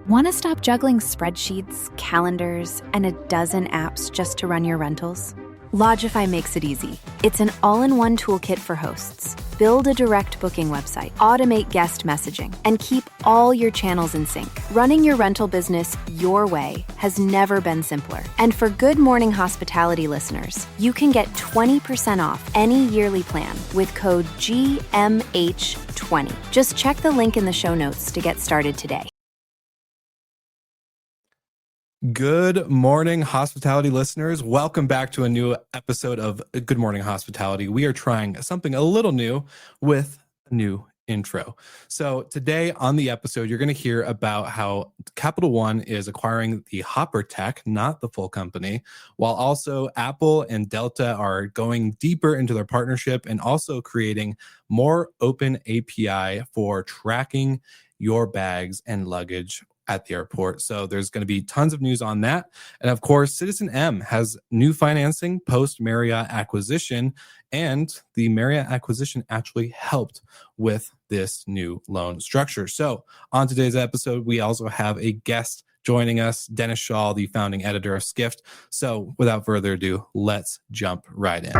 Want to stop juggling spreadsheets, calendars, and a dozen apps just to run your rentals? Lodgify makes it easy. It's an all-in-one toolkit for hosts. Build a direct booking website, automate guest messaging, and keep all your channels in sync. Running your rental business your way has never been simpler. And for Good Morning Hospitality listeners, you can get 20% off any yearly plan with code GMH20. Just check the link in the show notes to get started today. Good morning, hospitality listeners. Welcome back to a new episode of Good Morning Hospitality. We are trying something a little new with a new intro. So today on the episode, you're going to hear about how Capital One is acquiring the Hopper Tech, not the full company, while also Apple and Delta are going deeper into their partnership and also creating more open API for tracking your bags and luggage at the airport. So there's going to be tons of news on that. And of course, CitizenM has new financing post Marriott acquisition, and the Marriott acquisition actually helped with this new loan structure. So on today's episode, we also have a guest joining us, Dennis Shaw, the founding editor of Skift. So without further ado, let's jump right in.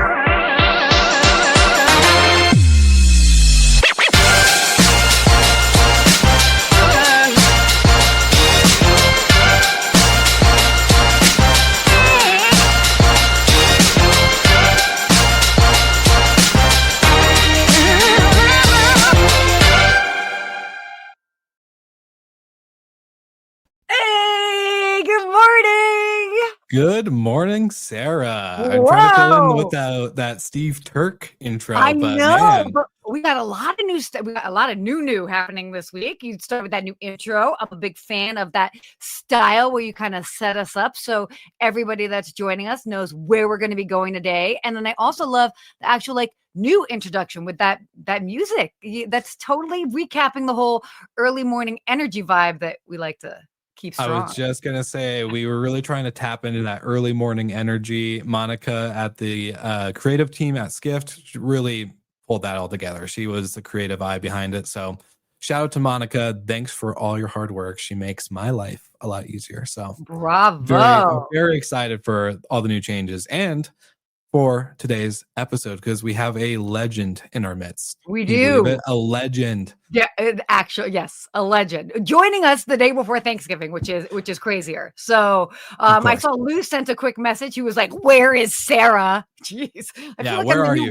Good morning, Sarah. Whoa. I'm trying to fill in with that Steve Turk intro. I but know, man. but we got a lot of new stuff. We got a lot of new happening this week. You start with that new intro. I'm a big fan of that style where you kind of set us up so everybody that's joining us knows where we're going to be going today. And then I also love the actual new introduction with that music. That's totally recapping the whole early morning energy vibe that we like to keep strong. I was just going to say, we were really trying to tap into that early morning energy. Monica at the creative team at Skift really pulled that all together. She was the creative eye behind it. So shout out to Monica. Thanks for all your hard work. She makes my life a lot easier. So bravo. Very excited for all the new changes and for today's episode, because we have a legend in our midst. We do. A legend. Yeah, actually, yes, a legend joining us the day before Thanksgiving, which is crazier. So I saw Lou sent a quick message. He was like, "Where is Sarah?" Jeez, where are you?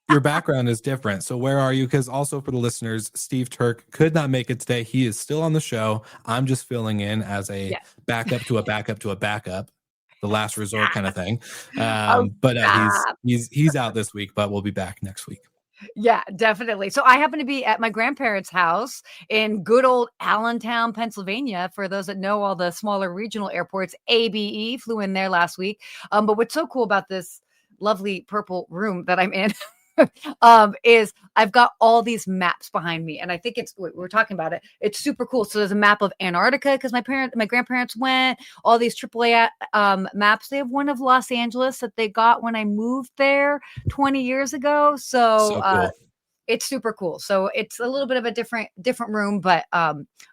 Your background is different. So where are you? Because also for the listeners, Steve Turk could not make it today. He is still on the show. I'm just filling in as a backup to a backup to a backup. The last resort kind of thing. He's out this week, but we'll be back next week. Yeah, definitely. So I happen to be at my grandparents' house in good old Allentown, Pennsylvania. For those that know all the smaller regional airports, ABE flew in there last week. But what's so cool about this lovely purple room that I'm in is I've got all these maps behind me, and I think we're talking about it. It's super cool. So there's a map of Antarctica because my grandparents went. All these AAA maps. They have one of Los Angeles that they got when I moved there 20 years ago. So cool. It's super cool. So it's a little bit of a different room, but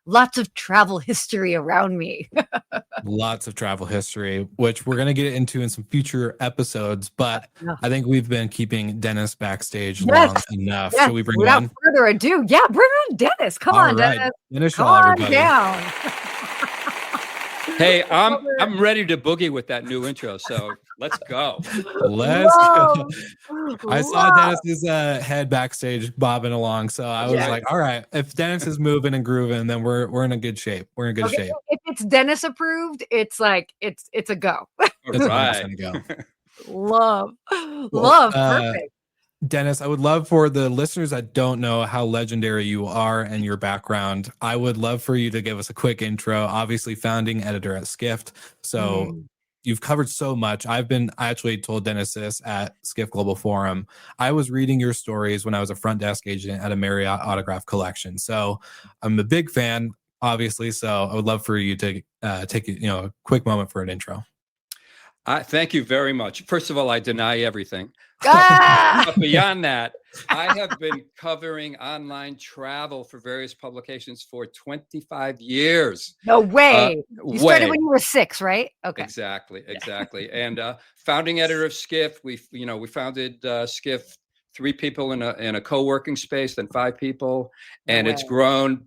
lots of travel history around me. Lots of travel history, which we're going to get into in some future episodes. But I think we've been keeping Dennis backstage long enough. Yes. Should we bring Without him further ado, bring on Dennis. Come on, Dennis. Come on down. Hey, I'm ready to boogie with that new intro, so let's go. Let's go. I saw Dennis's head backstage bobbing along, so I was like, all right, if Dennis is moving and grooving, then we're in a good shape. We're in good shape. If it's Dennis approved, it's like it's a go. It's right. A go. Love. Perfect. Dennis, I would love for the listeners that don't know how legendary you are and your background, I would love for you to give us a quick intro. Obviously, founding editor at Skift. So you've covered so much. I actually told Dennis this at Skift Global Forum. I was reading your stories when I was a front desk agent at a Marriott autograph collection. So I'm a big fan, obviously. So I would love for you to take a quick moment for an intro. Thank you very much. First of all, I deny everything. Ah! But beyond that, I have been covering online travel for various publications for 25 years. No way. You started Way. when you were 6, right? Okay. Exactly. And founding editor of Skift, we founded Skift, 3 people in a co-working space, then 5 people, No and way. it's grown,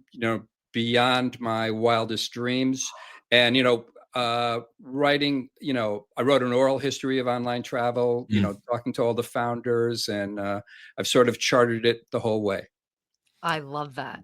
beyond my wildest dreams. And writing, I wrote an oral history of online travel, talking to all the founders, and I've sort of charted it the whole way. I love that.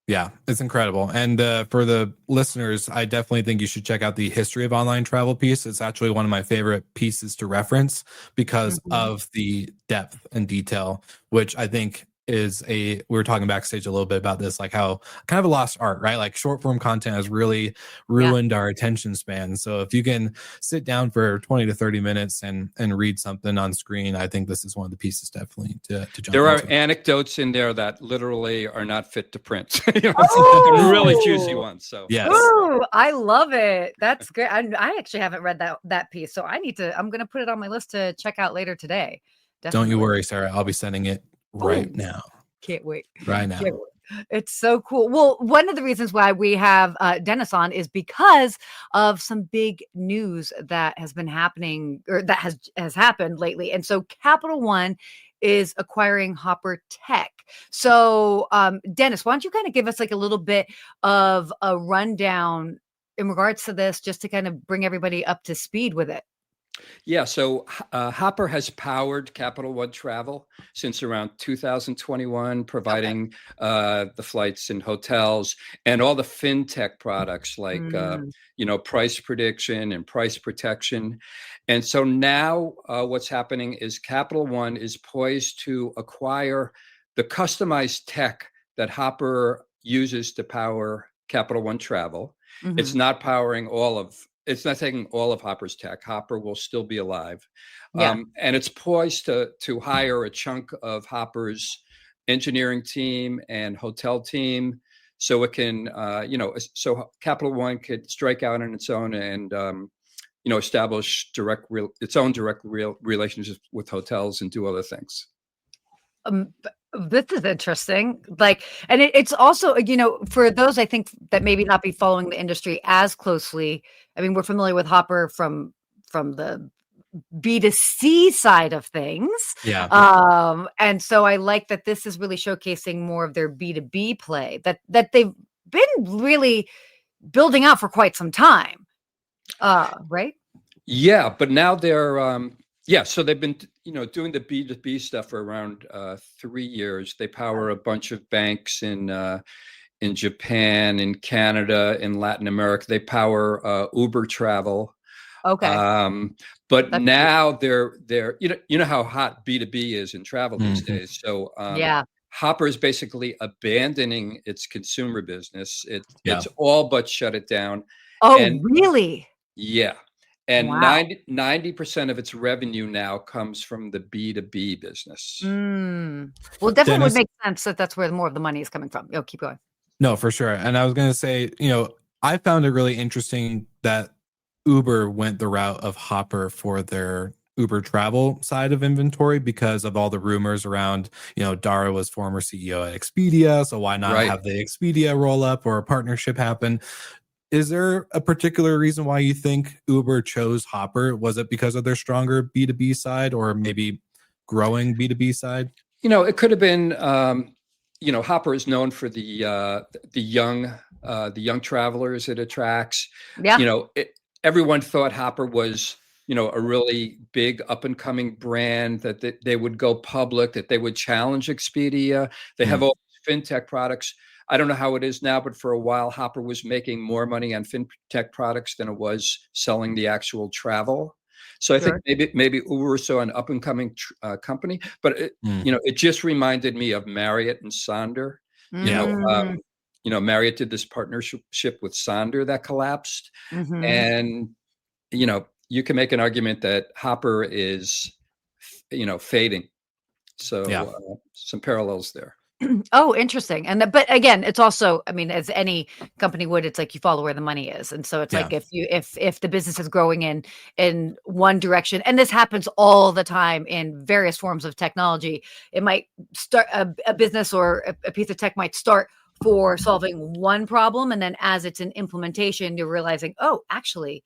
Yeah, it's incredible. And for the listeners, I definitely think you should check out the history of online travel piece. It's actually one of my favorite pieces to reference because of the depth and detail, which I think is we were talking backstage a little bit about this, like how kind of a lost art, right? Like short form content has really ruined our attention span. So if you can sit down for 20 to 30 minutes and read something on screen, I think this is one of the pieces definitely to jump There are into. anecdotes in there that literally are not fit to print. Some really juicy ones. So yes. Ooh, I love it. That's great. I actually haven't read that piece, so I'm going to put it on my list to check out later today. Definitely. Don't you worry, Sarah. I'll be sending it right now. Can't wait. Right now. Can't wait. It's so cool. Well, one of the reasons why we have Dennis on is because of some big news that has been happening, or that has happened lately. And so Capital One is acquiring Hopper Tech. So Dennis, why don't you kind of give us like a little bit of a rundown in regards to this, just to kind of bring everybody up to speed with it? Yeah, so Hopper has powered Capital One Travel since around 2021, providing the flights and hotels and all the fintech products like price prediction and price protection. And so now what's happening is Capital One is poised to acquire the customized tech that Hopper uses to power Capital One Travel. It's not powering it's not taking all of Hopper's tech. Hopper will still be alive. And it's poised to hire a chunk of Hopper's engineering team and hotel team, so it can, so Capital One could strike out on its own and, establish its own direct relationships with hotels and do other things. This is interesting. Like, and it's also, for those, I think, that maybe not be following the industry as closely. I mean, we're familiar with Hopper from the B2C side of things. Yeah. And so I like that this is really showcasing more of their B2B play that they've been really building out for quite some time. Right? Yeah, but now they're so they've been doing the B2B stuff for around 3 years. They power a bunch of banks in Japan, in Canada, in Latin America. They power Uber travel. Okay. But that's now they're you know how hot B2B is in travel these days. So Hopper is basically abandoning its consumer business. It's all but shut it down. Oh, really? Yeah. And 90% of its revenue now comes from the B2B business. Well, definitely Dennis, would make sense that that's where more of the money is coming from. Keep going. No, for sure. And I was going to say, I found it really interesting that Uber went the route of Hopper for their Uber travel side of inventory because of all the rumors around, Dara was former CEO at Expedia. So why not have the Expedia roll up or a partnership happen? Is there a particular reason why you think Uber chose Hopper? Was it because of their stronger B2B side or maybe growing B2B side? It could have been, Hopper is known for the young travelers it attracts. Yeah. Everyone thought Hopper was, a really big up and coming brand, that they would go public, that they would challenge Expedia. They have all fintech products. I don't know how it is now, but for a while, Hopper was making more money on fintech products than it was selling the actual travel. So I think maybe Uber saw an up and coming company, but it just reminded me of Marriott and Sonder. Marriott did this partnership with Sonder that collapsed, and you can make an argument that Hopper is, fading. So some parallels there. Oh, interesting. And but again, it's also, I mean, as any company would, it's like you follow where the money is. And so it's Yeah. like if the business is growing in one direction, and this happens all the time in various forms of technology, it might start a business or a piece of tech might start for solving one problem, and then as it's in implementation, you're realizing, oh, actually,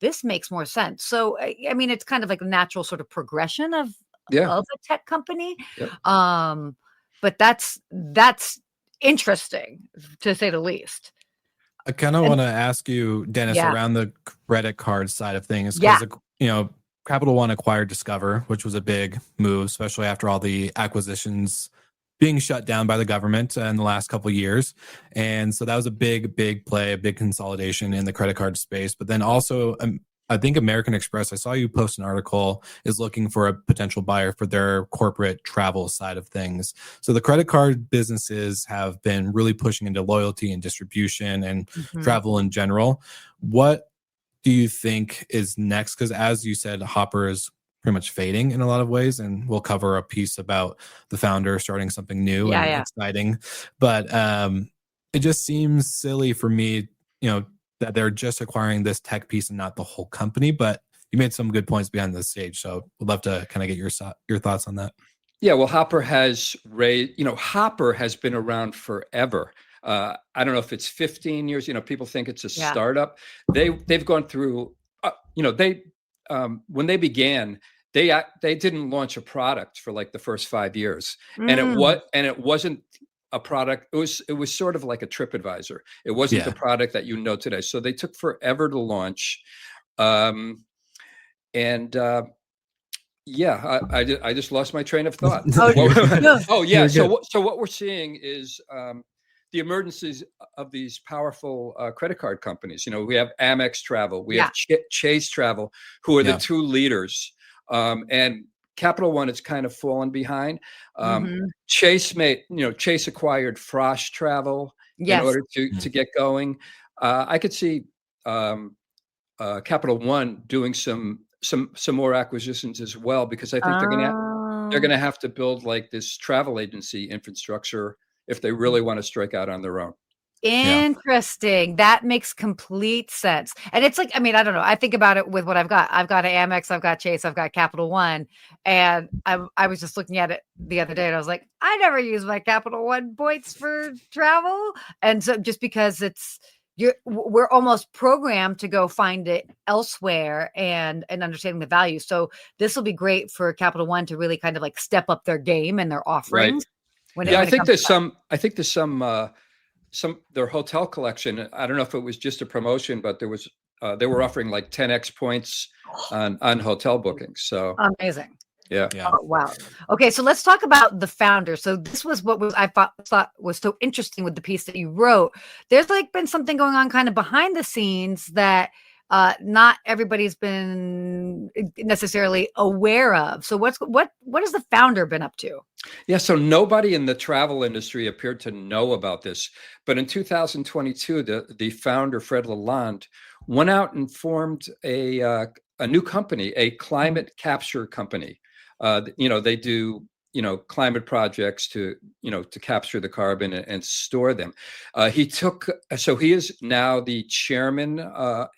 this makes more sense. So I mean, it's kind of like a natural sort of progression Yeah. of a tech company. Yep. But that's interesting to say the least. I kind of And want to ask you, Dennis, yeah, around the credit card side of things, yeah, because Capital One acquired Discover, which was a big move, especially after all the acquisitions being shut down by the government in the last couple of years. And so that was a big, big play, a big consolidation in the credit card space. But then also, I think American Express, I saw you post an article, is looking for a potential buyer for their corporate travel side of things. So the credit card businesses have been really pushing into loyalty and distribution and mhm. travel in general. What do you think is next? Because as you said, Hopper is pretty much fading in a lot of ways, and we'll cover a piece about the founder starting something new Yeah, and yeah. exciting. But it just seems silly for me, that they're just acquiring this tech piece and not the whole company. But you made some good points behind the stage, so would love to kind of get your thoughts on that. Yeah, well, Hopper has raised, Hopper has been around forever. I don't know if it's 15 years. People think it's a Yeah. startup. They've gone through, when they began, they didn't launch a product for like the first 5 years, and Mm. it wasn't a product. It was sort of like a TripAdvisor. It wasn't the Yeah. product that you know today. So they took forever to launch, um, and yeah, I just lost my train of thought. Oh, no. Oh yeah. You're good. So what we're seeing is the emergencies of these powerful credit card companies. We have Amex Travel, we Yeah. have Chase Travel, who are the Yeah. two leaders, and Capital One has kind of fallen behind. Mhm. Chase acquired Frosh Travel in Yes. order to get going. I could see Capital One doing some more acquisitions as well, because I think they're Oh. gonna have to build like this travel agency infrastructure if they really want to strike out on their own. Yeah. Interesting. That makes complete sense. And it's like, I mean, I don't know. I think about it with what I've got. I've got an Amex, I've got Chase, I've got Capital One. And I was just looking at it the other day and I was like, I never use my Capital One points for travel. And so just because we're almost programmed to go find it elsewhere and understanding the value. So this will be great for Capital One to really kind of like step up their game and their Right. offerings Yeah, when it comes to that. I think there's some their hotel collection. I don't know if it was just a promotion, but they were offering like 10x points on hotel bookings. So Amazing. yeah. Yeah. Oh, wow. Okay, so let's talk about the founder. So this was what I thought was so interesting with the piece that you wrote. There's like been something going on kind of behind the scenes that not everybody's been necessarily aware of. So what has the founder been up to? Yeah, so nobody in the travel industry appeared to know about this. But in 2022, the founder, Fred Lalonde, went out and formed a new company, a climate capture company. They do climate projects to capture the carbon and store them. He is now the chairman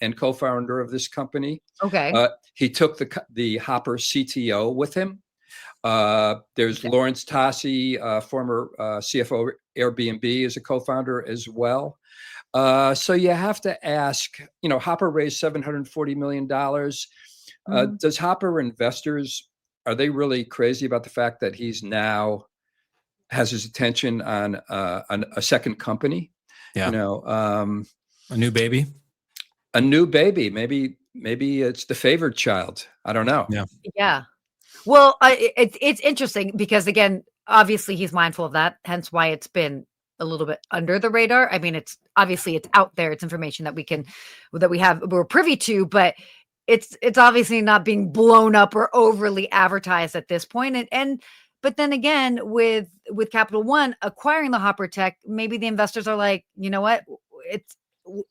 and co-founder of this company. Okay. He took the Hopper CTO with him. There's Okay. Lawrence Tassi, former CFO Airbnb, is a co-founder as well. So you have to ask, Hopper raised $740 million. Mhm. Does Hopper investors, are they really crazy about the fact that he's now has his attention on a second company? Yeah. A new baby. A new baby. Maybe it's the favored child. I don't know. Yeah. Yeah. Well, it's interesting because again, obviously he's mindful of that, hence why it's been a little bit under the radar. I mean, it's out there. It's information that we're privy to, but it's obviously not being blown up or overly advertised at this point. But then again, with Capital One acquiring the Hopper Tech, maybe the investors are like, you know what,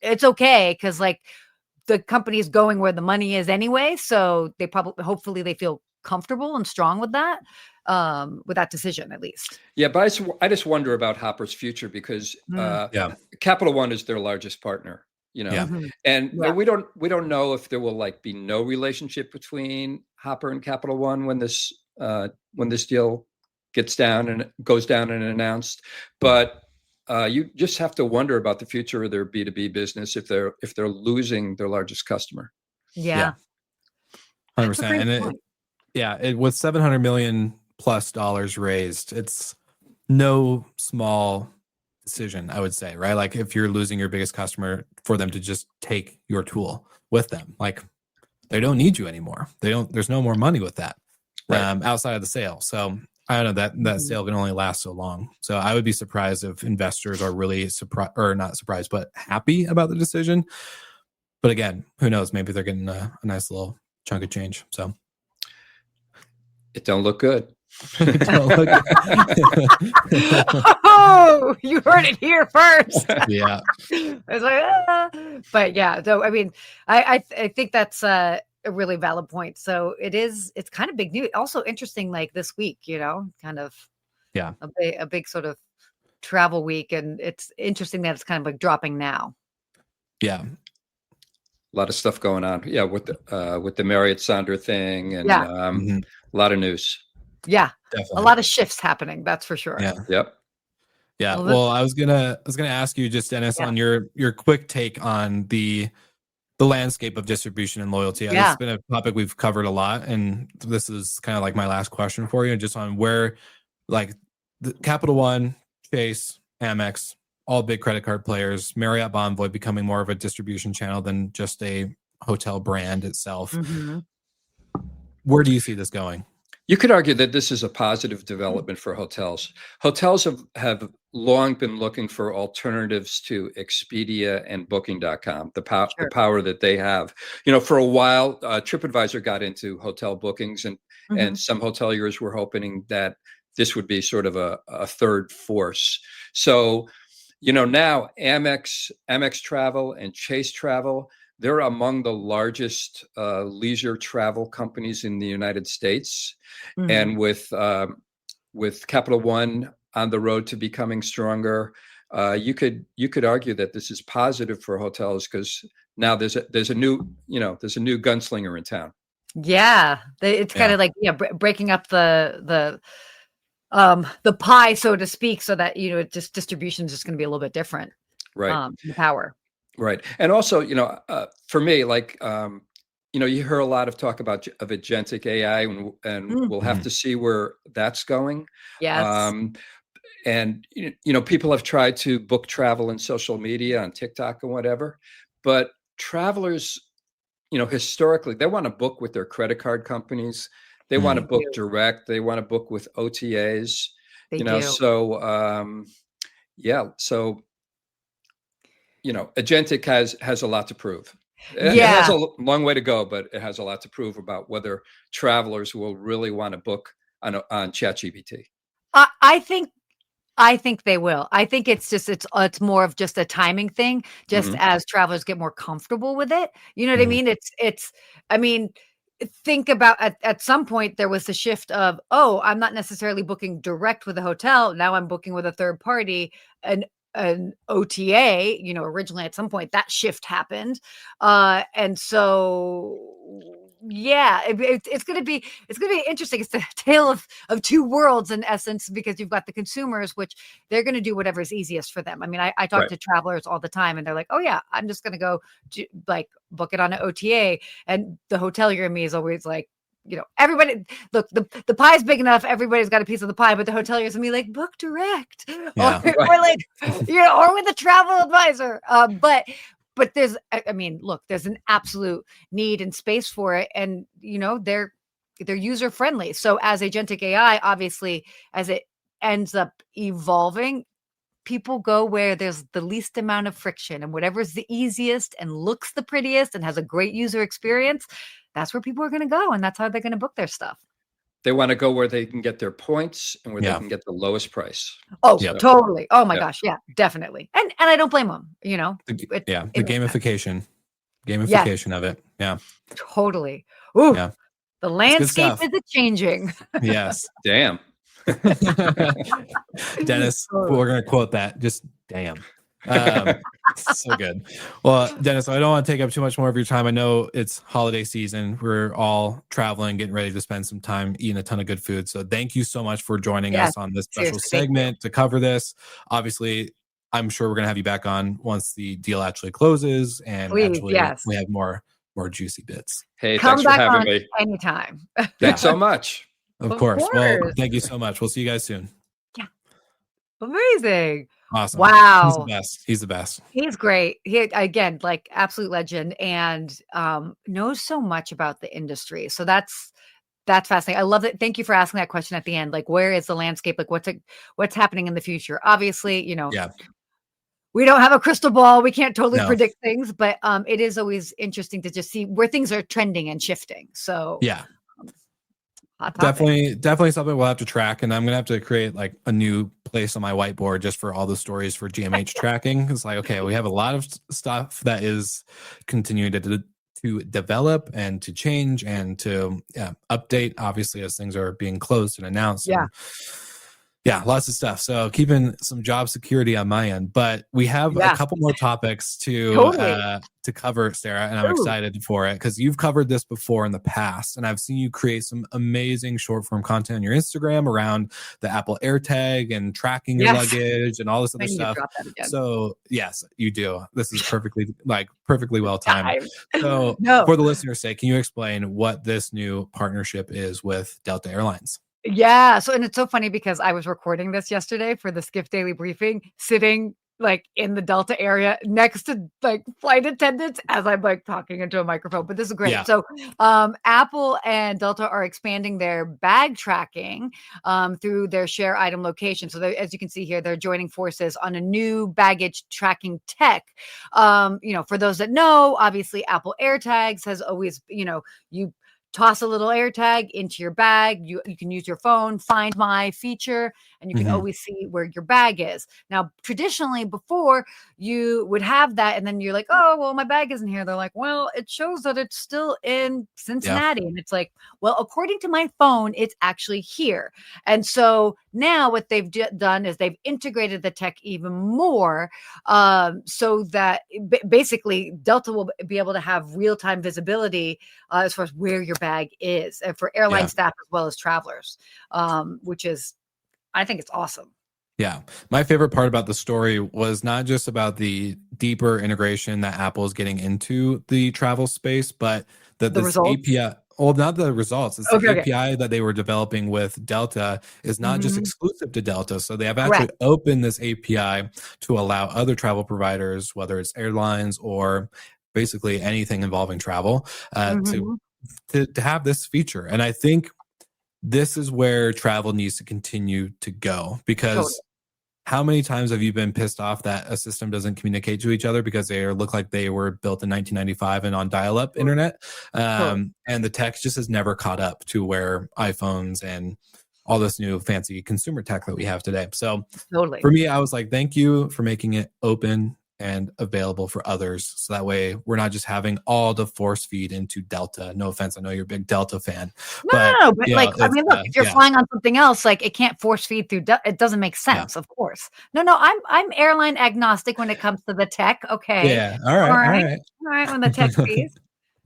it's okay because like the company is going where the money is anyway. So hopefully they feel comfortable and strong with that decision, at least. Yeah, but I just wonder about Hopper's future because Capital One is their largest partner, and we don't know if there will like be no relationship between Hopper and Capital One when this deal goes down and announced. But you just have to wonder about the future of their B2B business if they're losing their largest customer. Yeah. 100%. And with $700 million plus raised, it's no small decision, I would say, right? Like if you're losing your biggest customer, for them to just take your tool with them, like they don't need you anymore. There's no more money with that outside of the sale. So I don't know, that sale can only last so long. So I would be surprised if investors are really not surprised, but happy about the decision. But again, who knows? Maybe they're getting a nice little chunk of change. So it don't look good. Oh, you heard it here first. Yeah. I was like, but yeah. So I mean, I think that's a really valid point. So it's kind of big news. Also interesting, like this week, kind of a big sort of travel week, and it's interesting that it's kind of like dropping now. Yeah. A lot of stuff going on. Yeah, with the Marriott Sonder thing and a lot of news. Yeah. Definitely. A lot of shifts happening, that's for sure. Yeah. Yep. Yeah. Well, I was gonna ask you just, Dennis, on your quick take on the landscape of distribution and loyalty. It's been a topic we've covered a lot, and this is kind of like my last question for you, just on where like the Capital One, Chase, Amex, all big credit card players, Marriott Bonvoy becoming more of a distribution channel than just a hotel brand itself. Mm-hmm. Where do you see this going? You could argue that this is a positive development for hotels. Hotels have long been looking for alternatives to Expedia and Booking.com, the power that they have. For a while, TripAdvisor got into hotel bookings, and some hoteliers were hoping that this would be sort of a third force. So, now Amex Travel and Chase Travel, they're among the largest leisure travel companies in the United States. Mm-hmm. And with Capital One on the road to becoming stronger, you could argue that this is positive for hotels because now there's a new gunslinger in town. Yeah, it's kind of like breaking up the pie, so to speak, so that just distribution is just going to be a little bit different. Right. The power. Right. And also, for me, like, you hear a lot of talk of agentic AI, and we'll have to see where that's going. Yes. And, people have tried to book travel in social media, on TikTok and whatever, but travelers, historically, they want to book with their credit card companies. They want to book direct. They want to book with OTAs, They do. So, so, agentic has a lot to prove. It has a long way to go, but it has a lot to prove about whether travelers will really want to book on ChatGPT. I think they will. I think it's more of just a timing thing, just as travelers get more comfortable with it. You know what I mean? I mean, think about at some point there was the shift of, I'm not necessarily booking direct with a hotel. Now I'm booking with a third party, an OTA, originally at some point that shift happened. And so, it's going to be interesting. It's the tale of two worlds in essence, because you've got the consumers, which they're going to do whatever is easiest for them. I mean, I talk to travelers all the time and they're like, I'm just going to go book it on an OTA. And the hotelier in me is always like, everybody, look, the pie's big enough. Everybody's got a piece of the pie, but the hoteliers and me like, book direct, or like, or with a travel advisor. But there's, look, there's an absolute need and space for it, and they're user friendly. So as agentic AI, obviously, as it ends up evolving, people go where there's the least amount of friction, and whatever's the easiest and looks the prettiest and has a great user experience, that's where people are going to go, and that's how they're going to book their stuff. They want to go where they can get their points and where they can get the lowest price. Oh, totally. Oh my gosh. Yeah, definitely. And I don't blame them, the gamification of it. Yeah. Totally. Ooh. Yeah. The It's good landscape stuff. is a-changing. Yes. Damn. Dennis, we're going to quote that. Just damn. So good. Well, Dennis, I don't want to take up too much more of your time. I know it's holiday season. We're all traveling, getting ready to spend some time eating a ton of good food. So thank you so much for joining us on this special Seriously, thank you. segment to cover this. Obviously, I'm sure we're going to have you back on once the deal actually closes and Please, actually yes. we have more juicy bits. Hey, Come thanks for back having on me. anytime. Thanks so much. Of Of course. Well, course. thank you so much. We'll see you guys soon. Amazing. Awesome. He's the Wow. best. He's the best. He's great. He, again, like absolute legend, and knows so much about the industry. So that's fascinating. I love it. Thank you for asking that question at the end. Like, where is the landscape? Like, what's happening in the future? Obviously, Yeah. we don't have a crystal ball. We can't totally No. predict things, but it is always interesting to just see where things are trending and shifting. So Yeah. hot topic. Definitely something we'll have to track, and I'm gonna have to create like a new place on my whiteboard just for all the stories for GMH tracking. It's like, okay, we have a lot of stuff that is continuing to develop and to change and to update, obviously, as things are being closed and announced. Yeah. And yeah, lots of stuff. So keeping some job security on my end, but we have a couple more topics to cover, Sarah, and I'm excited for it because you've covered this before in the past, and I've seen you create some amazing short form content on your Instagram around the Apple AirTag and tracking your luggage and all this other stuff. So yes, you do. This is perfectly well timed. So for the listener's sake, can you explain what this new partnership is with Delta Airlines? Yeah. So, and it's so funny because I was recording this yesterday for the Skift Daily Briefing, sitting like in the Delta area next to like flight attendants as I'm like talking into a microphone. But this is great. Yeah. So, Apple and Delta are expanding their bag tracking through their share item location. So, as you can see here, they're joining forces on a new baggage tracking tech. For those that know, obviously, Apple AirTags has always, you toss a little AirTag into your bag. You can use your phone, Find My feature, and you can always see where your bag is. Now, traditionally, before you would have that, and then you're like, oh, well, my bag isn't here. They're like, well, it shows that it's still in Cincinnati. Yeah. And it's like, well, according to my phone, it's actually here. And so now what they've done is they've integrated the tech even more so that basically Delta will be able to have real-time visibility as far as where your bag is, and for airline staff as well as travelers, which is, I think it's awesome. Yeah. My favorite part about the story was not just about the deeper integration that Apple is getting into the travel space, but that this API, well, not the results. It's the API that they were developing with Delta is not just exclusive to Delta. So they have actually opened this API to allow other travel providers, whether it's airlines or basically anything involving travel, to have this feature. And I think this is where travel needs to continue to go, because how many times have you been pissed off that a system doesn't communicate to each other because they look like they were built in 1995 and on dial-up internet? And the tech just has never caught up to where iPhones and all this new fancy consumer tech that we have today. So for me, I was like, thank you for making it open and available for others. So that way we're not just having all the force feed into Delta. No offense. I know you're a big Delta fan. No, but like, I mean, look, if you're flying on something else, like it can't force feed through. It doesn't make sense, of course. No, I'm airline agnostic when it comes to the tech. Okay. Yeah. All right. When the tech feeds,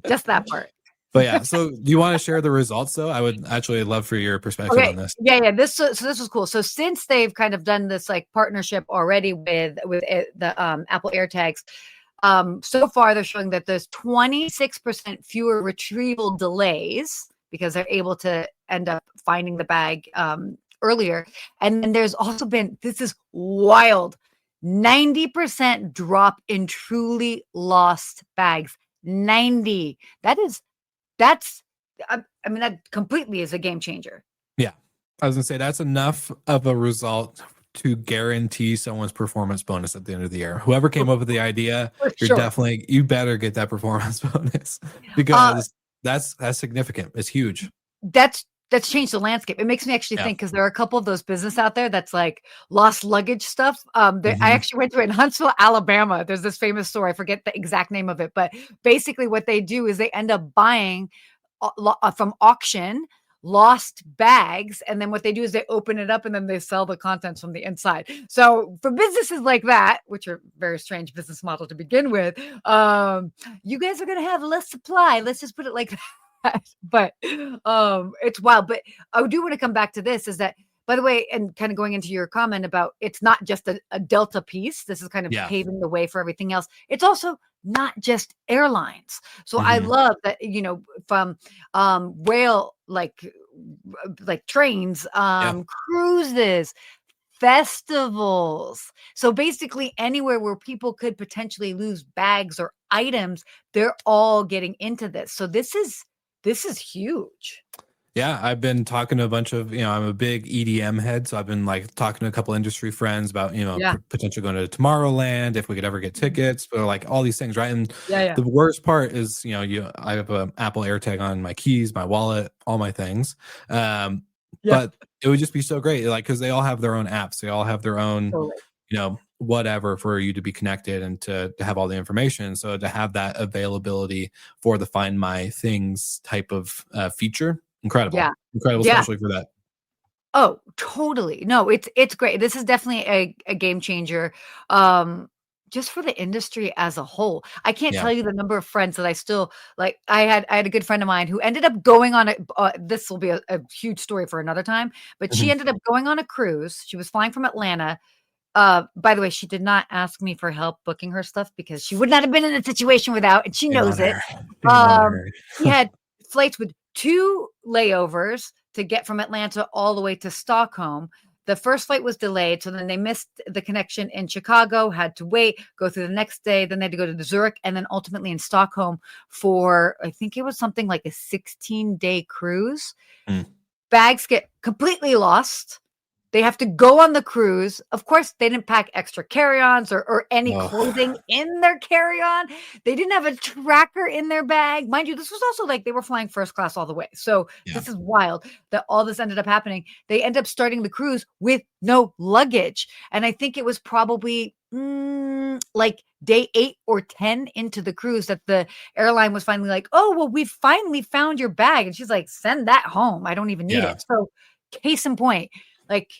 just that part. But yeah, so do you want to share the results though? I would actually love for your perspective on this. Yeah. So this was cool. So since they've kind of done this like partnership already with the Apple AirTags, so far they're showing that there's 26% fewer retrieval delays because they're able to end up finding the bag earlier. And then there's also been, this is wild, 90% drop in truly lost bags. 90. That completely is a game changer. Yeah. I was gonna say that's enough of a result to guarantee someone's performance bonus at the end of the year. Whoever came up with the idea, you better get that performance bonus, because that's significant. It's huge. That's changed the landscape. It makes me actually think, because there are a couple of those business out there that's like lost luggage stuff. I actually went to it in Huntsville, Alabama. There's this famous store. I forget the exact name of it, but basically what they do is they end up buying from auction, lost bags, and then what they do is they open it up and then they sell the contents from the inside. So for businesses like that, which are very strange business model to begin with, you guys are going to have less supply. Let's just put it like that. But it's wild. But I do want to come back to this, is that, by the way, and kind of going into your comment about it's not just a Delta piece. This is kind of paving the way for everything else. It's also not just airlines. So I love that, from rail, like trains, cruises, festivals. So basically anywhere where people could potentially lose bags or items, they're all getting into this. So this is huge. Yeah, I've been talking to a bunch of, I'm a big EDM head. So I've been like talking to a couple industry friends about, potentially going to Tomorrowland, if we could ever get tickets, but like all these things. Right. And the worst part is, I have an Apple AirTag on my keys, my wallet, all my things. But it would just be so great. Like, cause they all have their own apps. They all have their own, whatever for you to be connected and to have all the information. So to have that availability for the Find My Things type of feature. Incredible, especially for that. Oh, totally. No, it's great. This is definitely a game changer, just for the industry as a whole. I can't tell you the number of friends that I still like. I had a good friend of mine who ended up going on this will be a huge story for another time, but she ended up going on a cruise. She was flying from Atlanta. By the way, she did not ask me for help booking her stuff because she would not have been in a situation without, and she knows it. She had flights with 2 layovers to get from Atlanta all the way to Stockholm. The first flight was delayed, so then they missed the connection in Chicago, had to wait, go through the next day, then they had to go to Zurich, and then ultimately in Stockholm for, I think it was something like a 16-day cruise. Bags get completely lost. They have to go on the cruise. Of course, they didn't pack extra carry-ons or any clothing in their carry-on. They didn't have a tracker in their bag. Mind you, this was also like they were flying first class all the way. So this is wild that all this ended up happening. They end up starting the cruise with no luggage. And I think it was probably like day 8 or 10 into the cruise that the airline was finally like, oh, well, we finally found your bag. And she's like, send that home. I don't even need it. So case in point, like,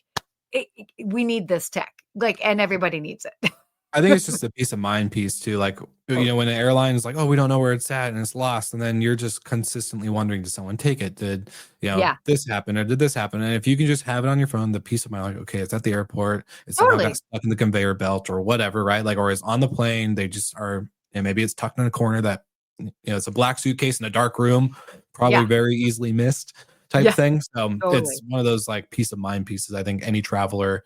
we need this tech, like, and everybody needs it. I think it's just a peace of mind piece too. Like, when an airline is like, oh, we don't know where it's at and it's lost. And then you're just consistently wondering, did someone take it? Did, this happen or did this happen? And if you can just have it on your phone, the peace of mind, like, okay, it's at the airport. It's somehow got stuck in the conveyor belt or whatever, right? Like, or it's on the plane. They just are, and maybe it's tucked in a corner that, it's a black suitcase in a dark room, probably very easily missed. Type thing. So it's one of those like peace of mind pieces I think any traveler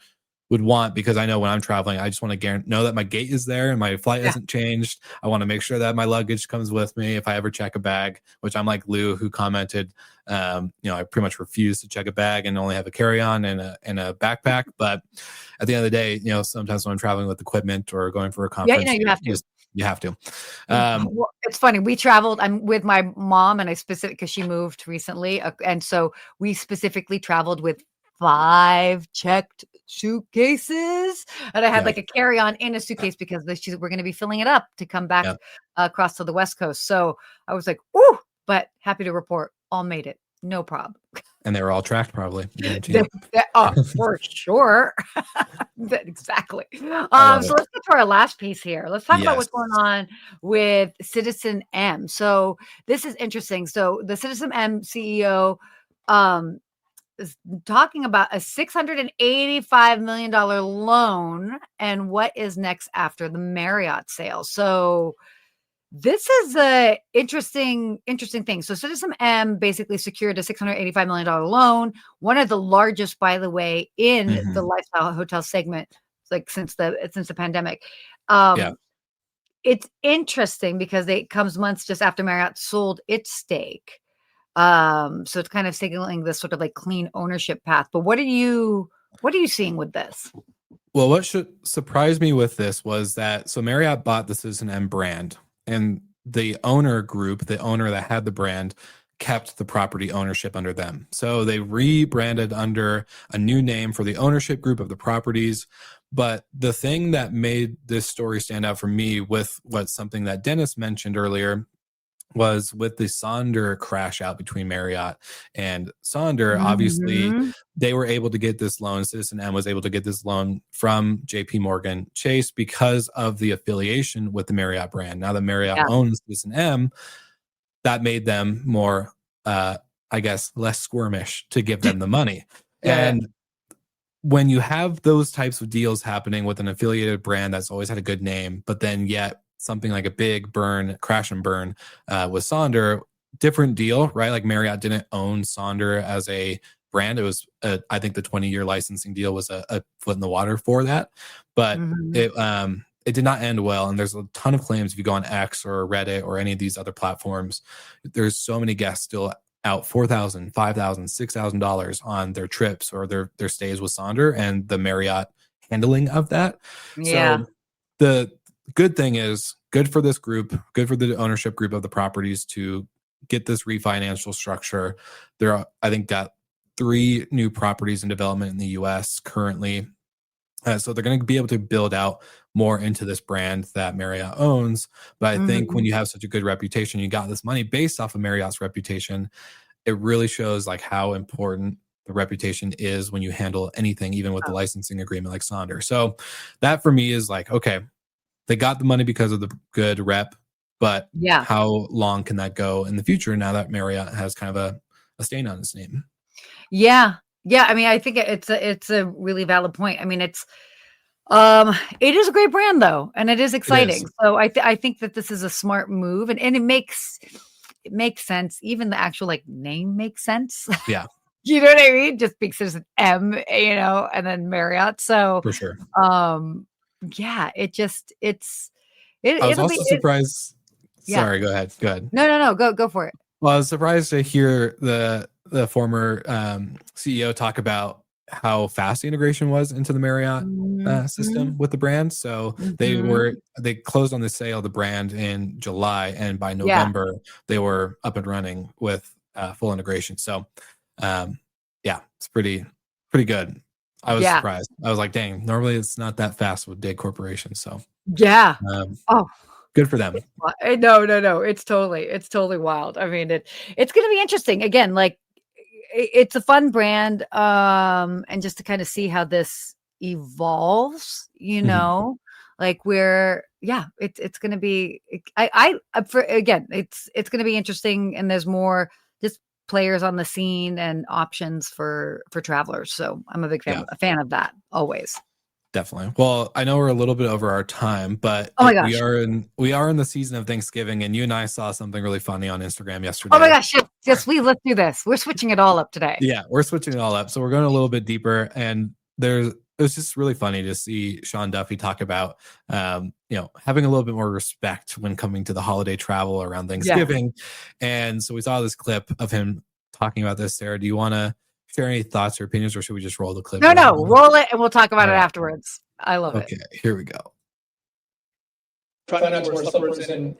would want, because I know when I'm traveling, I just want to know that my gate is there and my flight hasn't changed. I want to make sure that my luggage comes with me if I ever check a bag, which I'm like Lou, who commented, I pretty much refuse to check a bag and only have a carry-on and a backpack. But at the end of the day, sometimes when I'm traveling with equipment or going for a conference, you have to. Well, it's funny. We traveled. I'm with my mom, and because she moved recently, and so we specifically traveled with 5 checked suitcases, and I had like a carry-on in a suitcase because we're going to be filling it up to come back across to the West Coast. So I was like, "Ooh!" But happy to report, all made it, no problem. And they were all tracked, probably. For sure. Exactly. So let's get to our last piece here. Let's talk about what's going on with CitizenM. So this is interesting. So the CitizenM CEO is talking about a $685 million loan and what is next after the Marriott sale. So this is a interesting thing. So CitizenM basically secured a $685 million loan, one of the largest, by the way, in the lifestyle hotel segment, like since the pandemic. It's interesting because it comes months just after Marriott sold its stake. So it's kind of signaling this sort of like clean ownership path. But what are you seeing with this? Well, what should surprise me with this was that Marriott bought the CitizenM brand. And the owner group, the owner that had the brand, kept the property ownership under them. So they rebranded under a new name for the ownership group of the properties. But the thing that made this story stand out for me with something that Dennis mentioned earlier was with the Sonder crash out between Marriott and Sonder. Obviously, Mhm. they were able to get this loan. CitizenM was able to get this loan from JP Morgan Chase because of the affiliation with the Marriott brand. Now that Marriott Yeah. owns CitizenM, that made them more, I guess, less squirmish to give them the money. Yeah. And when you have those types of deals happening with an affiliated brand that's always had a good name, but then yet something like a big burn, crash and burn with Sonder, different deal, right? Like Marriott didn't own Sonder as a brand. It was, I think the 20-year licensing deal was a foot in the water for that, but Mhm. it did not end well. And there's a ton of claims if you go on X or Reddit or any of these other platforms. There's so many guests still out $4,000, $5,000, $6,000 on their trips or their stays with Sonder and the Marriott handling of that. Yeah. So the good thing is good for this group, good for the ownership group of the properties to get this refinancial structure. There are, I think, got 3 new properties in development in the US currently. So they're going to be able to build out more into this brand that Marriott owns. But I think when Mhm. you have such a good reputation, you got this money based off of Marriott's reputation, it really shows like how important the reputation is when you handle anything, even with the Oh, licensing agreement like Sonder. So that for me is like, okay, they got the money because of the good rep, but yeah. how long can that go in the future now that Marriott has kind of a stain on its name? Yeah. Yeah, I mean, I think it's a really valid point. I mean, it is a great brand though, and it is It is. exciting. So I think that this is a smart move, and it makes sense. Even the actual like name makes sense. Yeah, You know what I mean? Just because there's an M, and then Marriott. So, for sure. um, yeah, I was it'll be also it. surprised. Yeah. Sorry, go ahead. Go ahead. No, no, no. Go for it. Well, I was surprised to hear the former CEO talk about how fast the integration was into the Marriott Mhm. system with the brand. So Mhm. they closed on the sale of the brand in July, and by Yeah. November they were up and running with full integration. So um, yeah, it's pretty good. I was Yeah. surprised. I was like, dang, normally it's not that fast with big corporations. So Yeah. um, Oh, good for them. no, no, no. It's totally wild. I mean, it's going to be interesting. Again, like it's a fun brand, and just to kind of see how this evolves, Mhm. like where, yeah, it's going to be. For again, it's going to be interesting, and there's more just players on the scene and options for travelers. So I'm a big Yeah. fan of that always. Definitely. Well, I know we're a little bit over our time, but Oh my we gosh. are in the season of Thanksgiving, and you and I saw something really funny on Instagram Oh my yesterday. gosh. Yes, yes, please, let's do this. We're switching it all up today. Yeah, we're switching it all up, so we're going a little bit deeper, and it was just really funny to see Sean Duffy talk about having a little bit more respect when coming to the holiday travel around Yeah. Thanksgiving, and so we saw this clip of him talking about this. Sarah, do you want to share any thoughts or opinions, or should we just roll the clip No, and let it no, go? roll it and we'll talk about All it right. afterwards. I love it. Okay, here we go. Try not to wear slippers and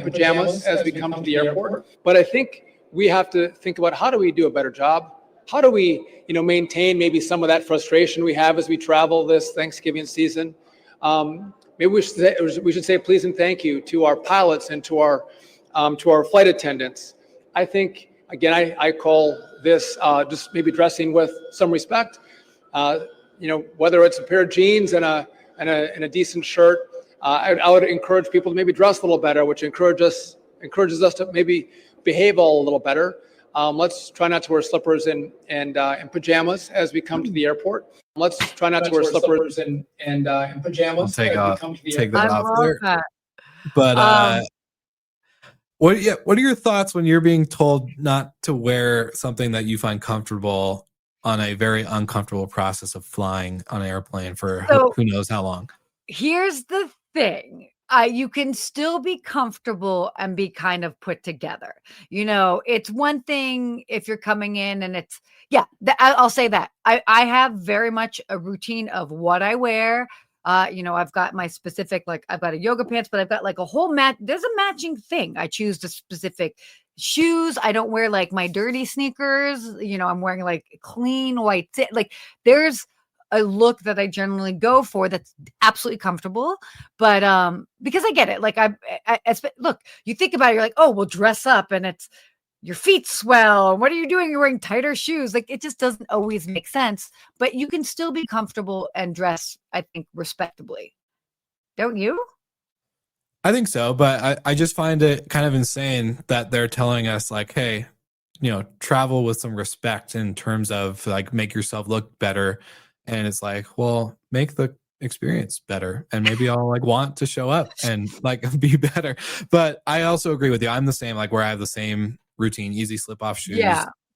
pajamas as we come to the airport. But I think we have to think about how do we do a better job? How do we, maintain maybe some of that frustration we have as we travel this Thanksgiving season? Maybe we should say please and thank you to our pilots and to our flight attendants. I think again I call this just maybe dressing with some respect. Whether it's a pair of jeans and a decent shirt. I would encourage people to maybe dress a little better, which encourages us to maybe behave all a little better. Let's try not to wear slippers and pajamas as we come to the airport. Let's try not to wear slippers and I'll pajamas take as we come to the take airport. that I off love there. that. But Um, what are your thoughts when you're being told not to wear something that you find comfortable on a very uncomfortable process of flying on an airplane for so who knows how long? here's the thing. You can still be comfortable and be kind of put together. It's one thing if you're coming in and yeah, I'll say that. I have very much a routine of what I wear. I've got my specific, like I've got a yoga pants, but I've got like a whole there's a matching thing. I choose the specific shoes. I don't wear like my dirty sneakers. I'm wearing like clean white, like there's a look that I generally go for that's absolutely comfortable. But because I get it, like look, you think about it, you're like, oh, well, dress up, and it's your feet swell. What are you doing? You're wearing tighter shoes. Like it just doesn't always make sense. But you can still be comfortable and dress, I think, respectably. Don't you? I think so, but I just find it kind of insane that they're telling us like, hey, travel with some respect in terms of like make yourself look better. And it's like, well, make the experience better and maybe I'll like want to show up and like be better. But I also agree with you. I'm the same, like where I have the same routine, easy slip off shoes,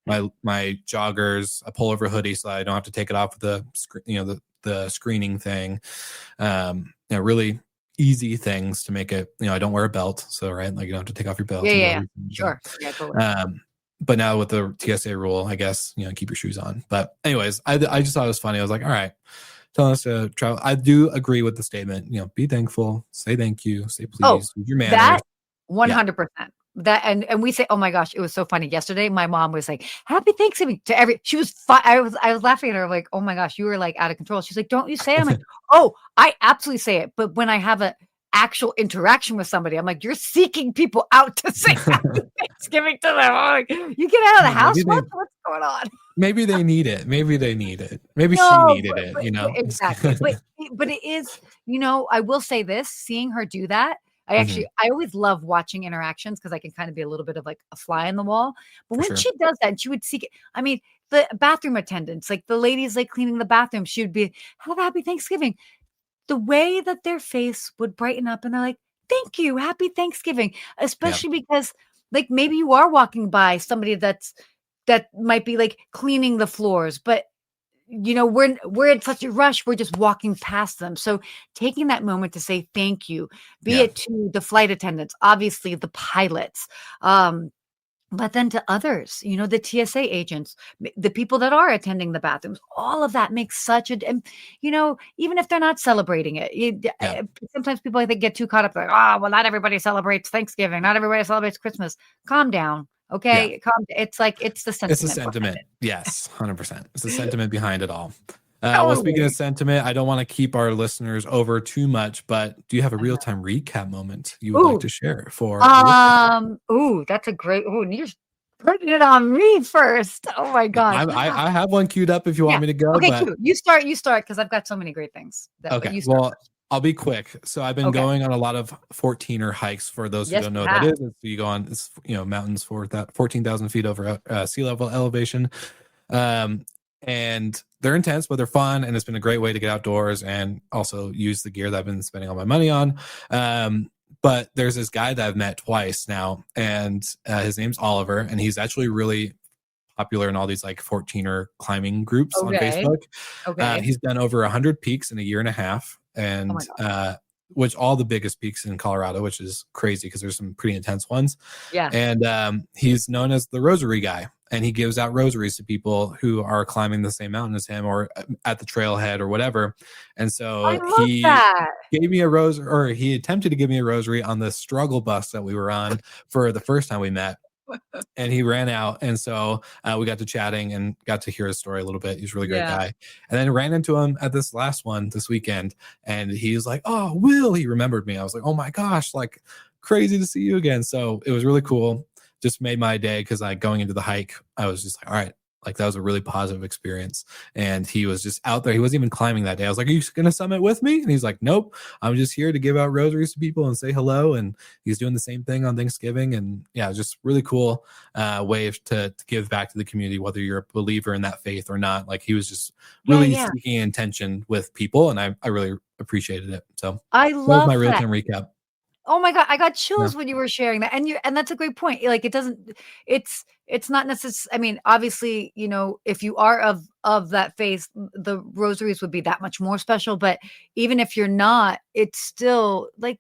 my joggers, a pullover hoodie so I don't have to take it off with the screening thing. Really easy things to make it, I don't wear a belt. So, right. Like you don't have to take off your belt. Yeah. Sure. Yeah, totally. But now with the TSA rule, I guess, keep your shoes on. But anyways, I just thought it was funny. I was like, all right, telling us to travel. I do agree with the statement, be thankful, say thank you, say please, use your manners. That 100%. That and we say, oh my gosh, it was so funny. Yesterday, my mom was like, "Happy Thanksgiving" to she was I was laughing at her like, oh my gosh, you were like out of control. She's like, don't you say it? I'm like, oh, I absolutely say it. But when I have a actual interaction with somebody, I'm like, you're seeking people out to say Happy Thanksgiving to them. I'm like, you get out of the house. What's going on? Maybe they need it. Maybe they need it. Maybe she needed it, Exactly. but it is, I will say this, seeing her do that, I always love watching interactions because I can kind of be a little bit of like a fly on the wall. But when she does that, and she would seek it. I mean, the bathroom attendants, like the ladies like cleaning the bathroom, she would be, have a happy Thanksgiving. The way that their face would brighten up and they're like, thank you, happy Thanksgiving. Especially because like maybe you are walking by somebody that might be like cleaning the floors, but we're in such a rush. We're just walking past them. So taking that moment to say thank you, be it to the flight attendants, obviously the pilots, but then to others, the TSA agents, the people that are attending the bathrooms, all of that makes such even if they're not celebrating it. Sometimes people, I think, get too caught up like, well, not everybody celebrates Thanksgiving. Not everybody celebrates Christmas. Calm down. Okay. It's like, it's the sentiment. It's the sentiment. Yes. 100%. It's the sentiment behind it all. Well, speaking of sentiment, I don't want to keep our listeners over too much, but do you have a real-time recap moment you would like to share for? That's a great, you're putting it on me first. Oh my gosh. I have one queued up if you want me to go. Okay, but... You start because I've got so many great things. Well, I'll be quick. So I've been going on a lot of 14er hikes. For those who don't know what that is, so you go on mountains for that 14,000 feet over sea level elevation, and they're intense, but they're fun, and it's been a great way to get outdoors and also use the gear that I've been spending all my money on. But there's this guy that I've met twice now, and his name's Oliver, and he's actually really popular in all these like 14er climbing groups on Facebook. He's done over 100 peaks in a year and a half. And which all the biggest peaks in Colorado, which is crazy because there's some pretty intense ones. And he's known as the rosary guy, and he gives out rosaries to people who are climbing the same mountain as him or at the trailhead or whatever. And so he gave me a rosary, or he attempted to give me a rosary on the struggle bus that we were on for the first time we met. And he ran out, and so we got to chatting and got to hear his story a little bit. He's a really great guy. And then ran into him at this last one this weekend, and he's like, "Oh, Will," he remembered me. I was like, "Oh my gosh, like crazy to see you again." So it was really cool. Just made my day because going into the hike, I was just like, all right, like that was a really positive experience. And he was just out there. He wasn't even climbing that day. I was like, "Are you going to summit with me?" And he's like, "Nope, I'm just here to give out rosaries to people and say hello." And he's doing the same thing on Thanksgiving. And just really cool way to give back to the community, whether you're a believer in that faith or not. Like he was just really seeking intention with people. And I really appreciated it. So I love my real-time recap. Oh my God, I got chills when you were sharing that. And that's a great point. Like it's not necessarily, I mean, obviously, if you are of that faith, the rosaries would be that much more special. But even if you're not, it's still like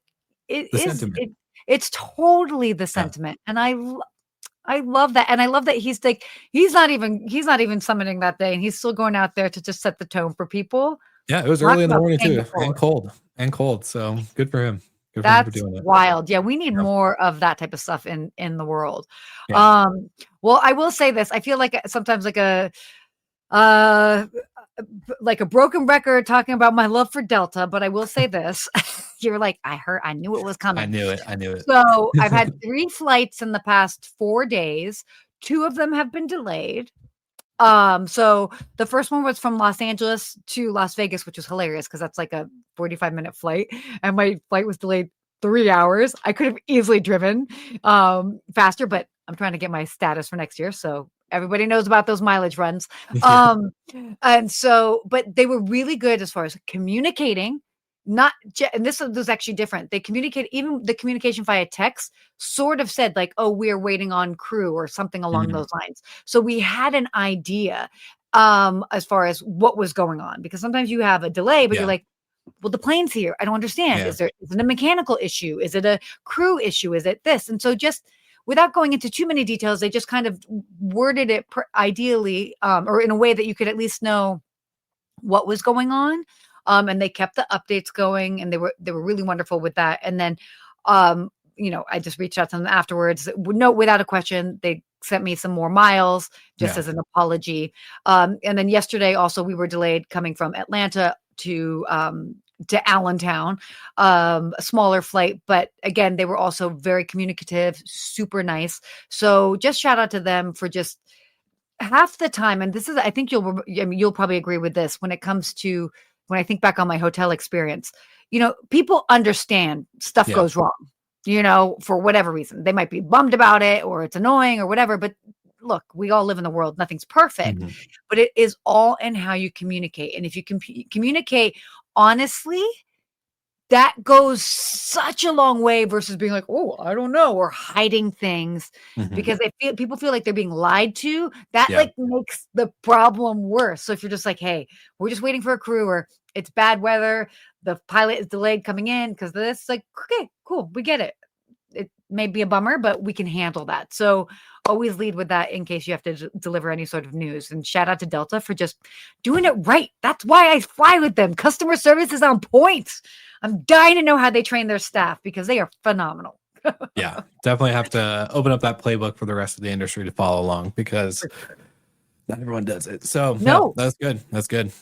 it's totally the sentiment. And I love that. And I love that he's not even summiting that day, and he's still going out there to just set the tone for people. Yeah, it was early in the morning too, and cold. So good for him. That's wild. Yeah, we need more of that type of stuff in the world. Well, I will say this. I feel like sometimes like like a broken record talking about my love for Delta, but I will say this. You're like, I knew it was coming. I knew it. So I've had 3 flights in the past 4 days. 2 of them have been delayed. So the first one was from Los Angeles to Las Vegas, which was hilarious because that's like a 45-minute flight, and my flight was delayed 3 hours. I could have easily driven faster, but I'm trying to get my status for next year, so everybody knows about those mileage runs. And so, but they were really good as far as communicating. And this was actually different. They communicate, even the communication via text sort of said like, oh, we're waiting on crew or something along those lines. So we had an idea as far as what was going on, because sometimes you have a delay, but you're like, well, the plane's here. I don't understand. Is it a mechanical issue? Is it a crew issue? Is it this? And so just without going into too many details, they just kind of worded it ideally or in a way that you could at least know what was going on. And they kept the updates going, and they were really wonderful with that. And then, I just reached out to them afterwards. No, without a question, they sent me some more miles just as an apology. And then yesterday also we were delayed coming from Atlanta to Allentown, a smaller flight, but again, they were also very communicative, super nice. So just shout out to them for just half the time. And this is, I think you'll probably agree with this when it comes to, when I think back on my hotel experience, people understand stuff goes wrong, for whatever reason. They might be bummed about it or it's annoying or whatever, but look, we all live in the world. Nothing's perfect, but it is all in how you communicate. And if you can communicate honestly, that goes such a long way versus being like, oh, I don't know, or hiding things because people feel like they're being lied to. That like makes the problem worse. So if you're just like, hey, we're just waiting for a crew, or it's bad weather, the pilot is delayed coming in because of this, like, okay, cool, we get it. It may be a bummer, but we can handle that. So always lead with that in case you have to deliver any sort of news. And shout out to Delta for just doing it right. That's why I fly with them. Customer service is on point. I'm dying to know how they train their staff because they are phenomenal. Yeah, definitely have to open up that playbook for the rest of the industry to follow along because not everyone does it. So no, that's good. That's good.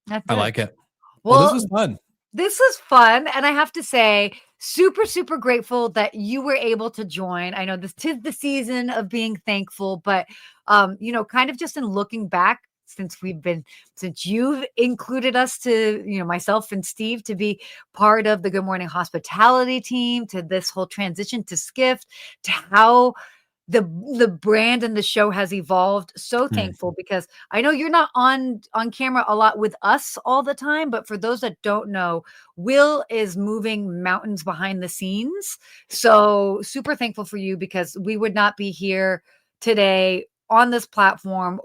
I like it. Well, this was fun. This is fun. And I have to say, super, super grateful that you were able to join. I know this is the season of being thankful, but, kind of just in looking back, since you've included us to, myself and Steve to be part of the Good Morning Hospitality team, to this whole transition to Skift, to how the brand and the show has evolved. So thankful because I know you're not on camera a lot with us all the time, but for those that don't know, Will is moving mountains behind the scenes. So super thankful for you because we would not be here today on this platform.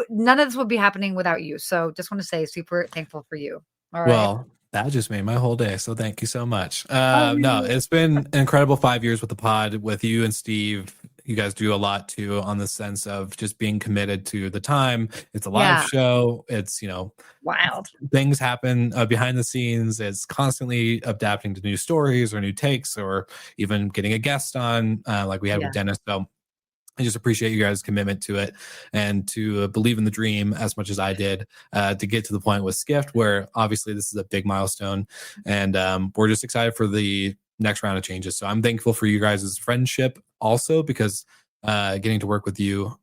None of this would be happening without you. So just want to say super thankful for you. All right. Well, that just made my whole day. So thank you so much. No, it's been an incredible 5 years with the pod with you and Steve. You guys do a lot too on the sense of just being committed to the time. It's a live show. It's, wild things happen behind the scenes. It's constantly adapting to new stories or new takes or even getting a guest on like we had with Dennis. So I just appreciate you guys' commitment to it and to believe in the dream as much as I did to get to the point with Skift, where obviously this is a big milestone. And we're just excited for the next round of changes. So I'm thankful for you guys' friendship also because getting to work with you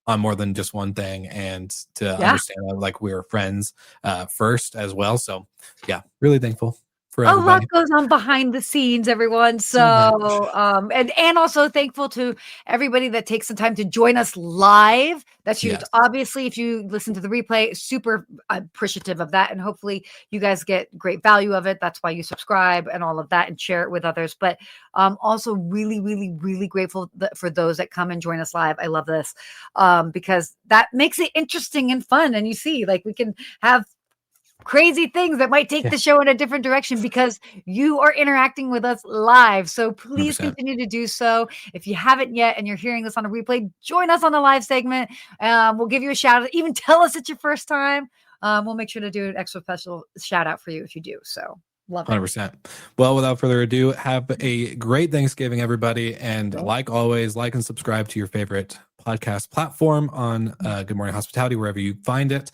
on more than just one thing and to understand that like we're friends first as well. So yeah, really thankful. A lot goes on behind the scenes, everyone. So, and also thankful to everybody that takes the time to join us live. That's huge. Yes. Obviously, if you listen to the replay, super appreciative of that. And hopefully you guys get great value of it. That's why you subscribe and all of that and share it with others. But also really, really, really grateful for those that come and join us live. I love this because that makes it interesting and fun. And you see, like we can have crazy things that might take the show in a different direction because you are interacting with us live. So please 100%. Continue to do so. If you haven't yet and you're hearing this on a replay, join us on the live segment. We'll give you a shout out. Even tell us it's your first time. We'll make sure to do an extra special shout out for you if you do. So love it. 100%. Well, without further ado, have a great Thanksgiving, everybody. And like always, like and subscribe to your favorite podcast platform on Good Morning Hospitality, wherever you find it.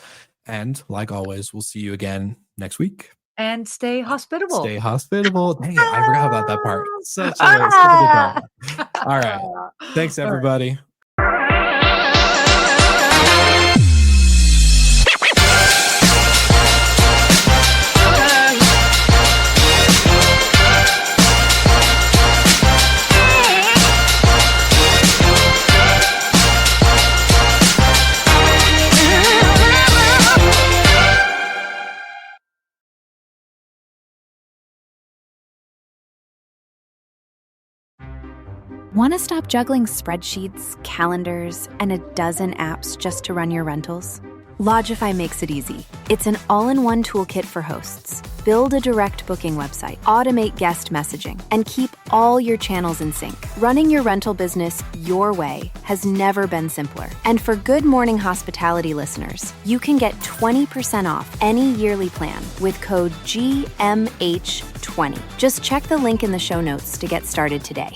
And like always, we'll see you again next week. And stay hospitable. Stay hospitable. Dang it, I forgot about that part. Such a good call. All right. Thanks, everybody. Want to stop juggling spreadsheets, calendars, and a dozen apps just to run your rentals? Logify makes it easy. It's an all-in-one toolkit for hosts. Build a direct booking website, automate guest messaging, and keep all your channels in sync. Running your rental business your way has never been simpler. And for Good Morning Hospitality listeners, you can get 20% off any yearly plan with code GMH20. Just check the link in the show notes to get started today.